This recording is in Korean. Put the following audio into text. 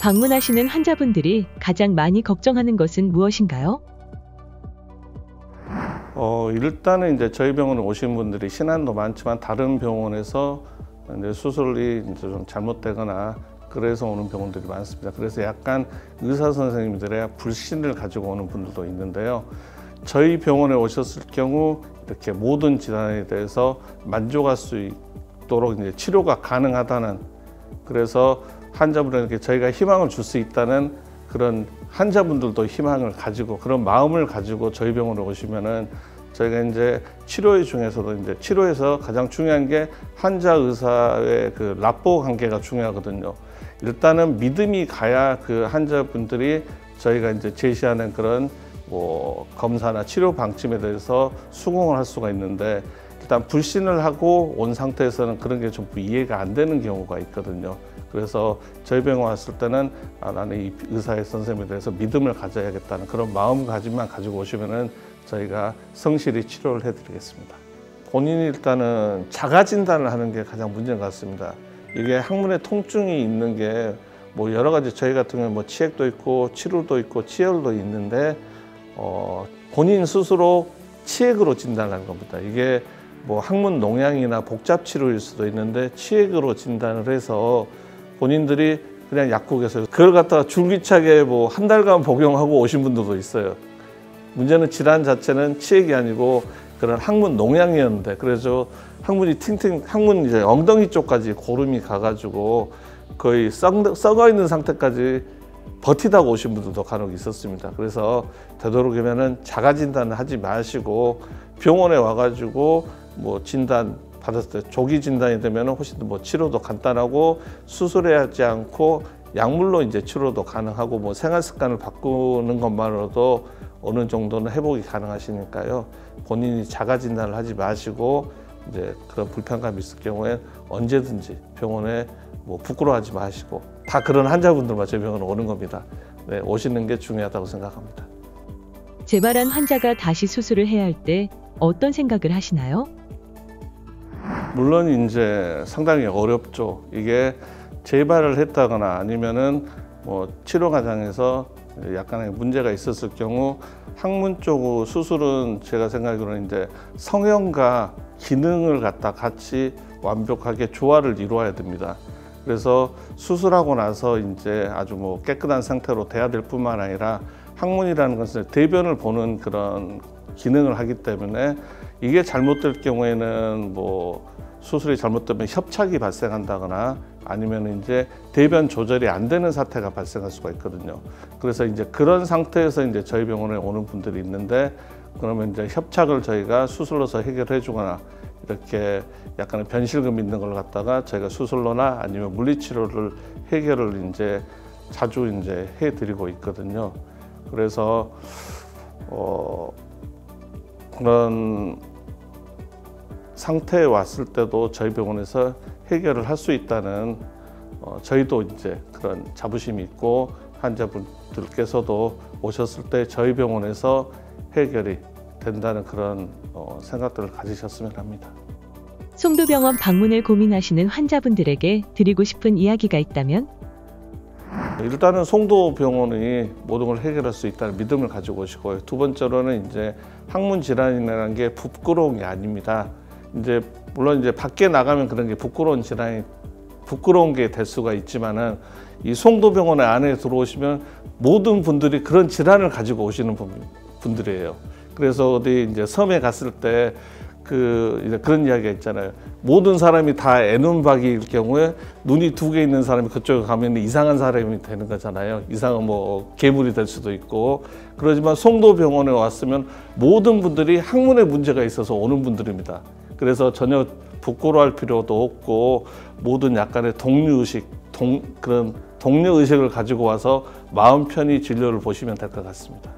방문하시는 환자분들이 가장 많이 걱정하는 것은 무엇인가요? 일단은 이제 저희 병원에 오신 분들이 신안도 많지만 다른 병원에서 이제 수술이 이제 좀 잘못되거나 그래서 오는 병원들이 많습니다. 그래서 약간 의사 선생님들의 불신을 가지고 오는 분들도 있는데요. 저희 병원에 오셨을 경우 이렇게 모든 질환에 대해서 만족할 수 있도록 이제 치료가 가능하다는, 그래서 환자분에게 저희가 희망을 줄 수 있다는 그런 환자분들도 희망을 가지고 그런 마음을 가지고 저희 병원에 오시면은 저희가 이제 치료 중에서도 이제 치료에서 가장 중요한 게 환자 의사의 그 라포 관계가 중요하거든요. 일단은 믿음이 가야 그 환자분들이 저희가 이제 제시하는 그런 뭐 검사나 치료 방침에 대해서 수긍을 할 수가 있는데, 일단 불신을 하고 온 상태에서는 그런 게 좀 이해가 안 되는 경우가 있거든요. 그래서 저희 병원 왔을 때는 나는 이 의사의 선생님에 대해서 믿음을 가져야겠다는 그런 마음가짐만 가지고 오시면은 저희가 성실히 치료를 해드리겠습니다. 본인이 일단은 자가 진단을 하는 게 가장 문제인 것 같습니다. 이게 항문에 통증이 있는 게 뭐 여러 가지, 저희 같은 경우는 뭐 치액도 있고 치루도 있고 치열도 있는데 본인 스스로 치액으로 진단하는 겁니다. 이게 뭐 항문 농양이나 복잡 치료일 수도 있는데 치액으로 진단을 해서 본인들이 그냥 약국에서 그걸 갖다가 줄기차게 뭐 한 달간 복용하고 오신 분들도 있어요. 문제는 질환 자체는 치액이 아니고 그런 항문 농양이었는데, 그래서 항문이 항문 이제 엉덩이 쪽까지 고름이 가가지고 거의 썩어 있는 상태까지 버티다가 오신 분들도 간혹 있었습니다. 그래서 되도록이면은 자가 진단을 하지 마시고 병원에 와가지고 뭐 진단 받았을 때 조기 진단이 되면 훨씬 더 뭐 치료도 간단하고 수술해야 하지 않고 약물로 이제 치료도 가능하고 뭐 생활 습관을 바꾸는 것만으로도 어느 정도는 회복이 가능하시니까요. 본인이 자가 진단을 하지 마시고 이제 그런 불편감이 있을 경우에 언제든지 병원에 뭐 부끄러워하지 마시고, 다 그런 환자분들만 저희 병원에 오는 겁니다. 네, 오시는 게 중요하다고 생각합니다. 재발한 환자가 다시 수술을 해야 할 때 어떤 생각을 하시나요? 물론 이제 상당히 어렵죠. 이게 재발을 했다거나 아니면은 뭐 치료 과정에서 약간의 문제가 있었을 경우 항문 쪽 수술은 제가 생각하기로는 이제 성형과 기능을 갖다 같이 완벽하게 조화를 이루어야 됩니다. 그래서 수술하고 나서 이제 아주 뭐 깨끗한 상태로 돼야 될 뿐만 아니라 항문이라는 것은 대변을 보는 그런 기능을 하기 때문에 이게 잘못될 경우에는 뭐 수술이 잘못되면 협착이 발생한다거나 아니면 이제 대변 조절이 안 되는 사태가 발생할 수가 있거든요. 그래서 이제 그런 상태에서 이제 저희 병원에 오는 분들이 있는데, 그러면 이제 협착을 저희가 수술로서 해결해 주거나 이렇게 약간의 변실금 있는 걸 갖다가 저희가 수술로나 아니면 물리치료를 해결을 이제 자주 이제 해드리고 있거든요. 그래서 그런 상태에 왔을 때도 저희 병원에서 해결을 할 수 있다는 저희도 이제 그런 자부심이 있고 환자분들께서도 오셨을 때 저희 병원에서 해결이 된다는 그런 생각들을 가지셨으면 합니다. 송도병원 방문을 고민하시는 환자분들에게 드리고 싶은 이야기가 있다면? 일단은 송도병원이 모든 걸 해결할 수 있다는 믿음을 가지고 오시고요. 두 번째로는 이제 항문 질환이라는 게 부끄러운 게 아닙니다. 이제 물론 이제 밖에 나가면 그런 게 부끄러운 게 될 수가 있지만은 이 송도병원 안에 들어오시면 모든 분들이 그런 질환을 가지고 오시는 분들이에요. 그래서 어디 이제 섬에 갔을 때 이제 그런 이야기가 있잖아요. 모든 사람이 다 N운박일 경우에 눈이 두 개 있는 사람이 그쪽에 가면 이상한 사람이 되는 거잖아요. 이상한 뭐 괴물이 될 수도 있고. 그러지만 송도병원에 왔으면 모든 분들이 항문에 문제가 있어서 오는 분들입니다. 그래서 전혀 부끄러워할 필요도 없고 모든 약간의 그런 동료의식을 가지고 와서 마음 편히 진료를 보시면 될 것 같습니다.